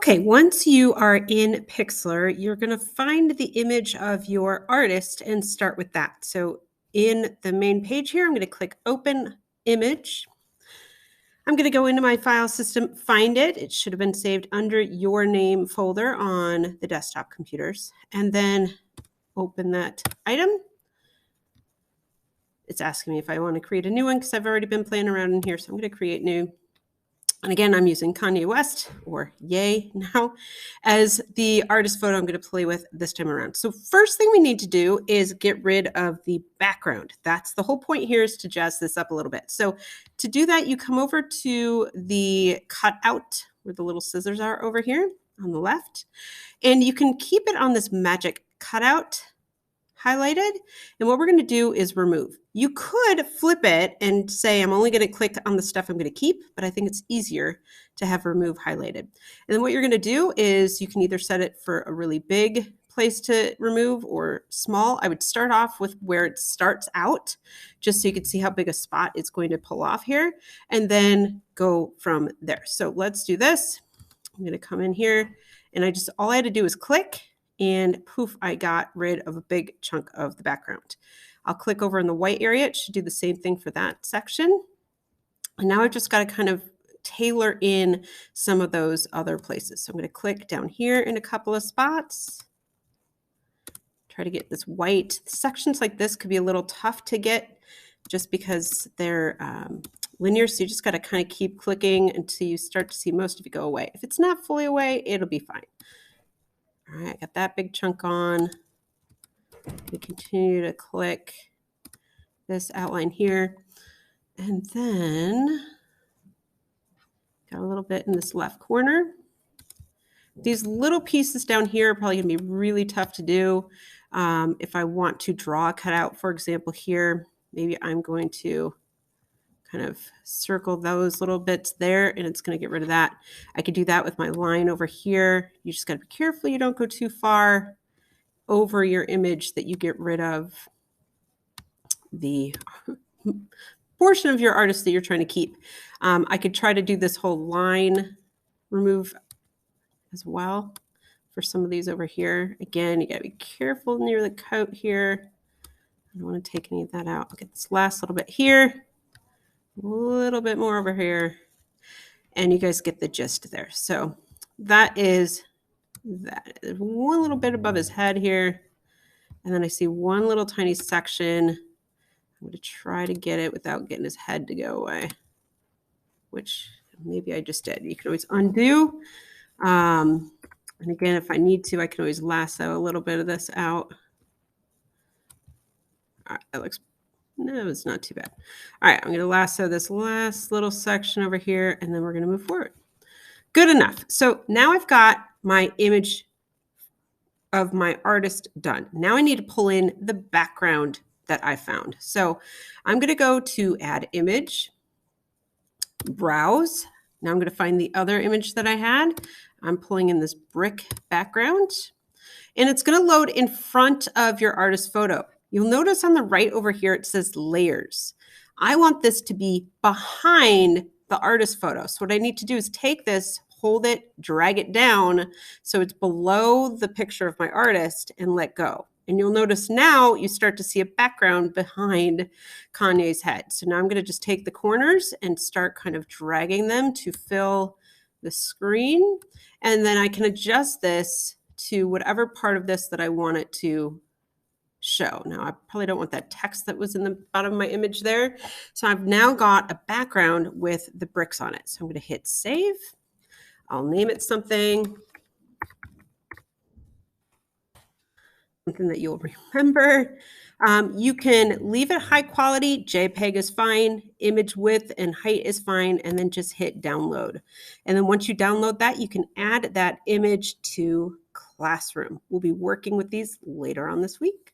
Okay, once you are in Pixlr, you're going to find the image of your artist and start with that. So in the main page here, I'm going to click Open Image. I'm going to go into my file system, find it. It should have been saved under your name folder on the desktop computers, and then open that item. It's asking me if I want to create a new one because I've already been playing around in here. So I'm going to create new. And again, I'm using Kanye West, or Ye now, as the artist photo I'm going to play with this time around. So first thing we need to do is get rid of the background. That's the whole point here, is to jazz this up a little bit. So to do that, you come over to the cutout where the little scissors are over here on the left, and you can keep it on this magic cutout highlighted. And what we're going to do is remove. You could flip it and say, I'm only going to click on the stuff I'm going to keep, but I think it's easier to have remove highlighted. And then what you're going to do is you can either set it for a really big place to remove or small. I would start off with where it starts out, just so you can see how big a spot it's going to pull off here, and then go from there. So let's do this. I'm going to come in here, and all I had to do is click, and poof, I got rid of a big chunk of the background. I'll click over in the white area. It should do the same thing for that section. And now I've just got to kind of tailor in some of those other places. So I'm going to click down here in a couple of spots. Try to get this white. Sections like this could be a little tough to get just because they're linear. So you just got to kind of keep clicking until you start to see most of it go away. If it's not fully away, it'll be fine. All right, I got that big chunk on. We continue to click this outline here. And then got a little bit in this left corner. These little pieces down here are probably going to be really tough to do. If I want to draw a cutout, for example, here, maybe I'm going to kind of circle those little bits there, and it's going to get rid of that. I could do that with my line over here. You just got to be careful you don't go too far over your image that you get rid of the portion of your artist that you're trying to keep. I could try to do this whole line remove as well for some of these over here. Again, you got to be careful near the coat here. I don't want to take any of that out. I'll get this last little bit here. A little bit more over here, and you guys get the gist there. So that is one little bit above his head here, and then I see one little tiny section. I'm going to try to get it without getting his head to go away, which maybe I just did. You can always undo, and again, if I need to, I can always lasso a little bit of this out. All right, that looks no, it's not too bad. All right, I'm going to lasso this last little section over here, and then we're going to move forward. Good enough. So now I've got my image of my artist done. Now I need to pull in the background that I found. So I'm going to go to Add Image, Browse. Now I'm going to find the other image that I had. I'm pulling in this brick background, and it's going to load in front of your artist photo. You'll notice on the right over here, it says layers. I want this to be behind the artist photo. So what I need to do is take this, hold it, drag it down so it's below the picture of my artist, and let go. And you'll notice now you start to see a background behind Kanye's head. So now I'm going to just take the corners and start kind of dragging them to fill the screen. And then I can adjust this to whatever part of this that I want it to show. Now, I probably don't want that text that was in the bottom of my image there. So I've now got a background with the bricks on it. So I'm going to hit save. I'll name it something that you'll remember. You can leave it high quality. JPEG is fine. Image width and height is fine. And then just hit download. And then once you download that, you can add that image to Classroom. We'll be working with these later on this week.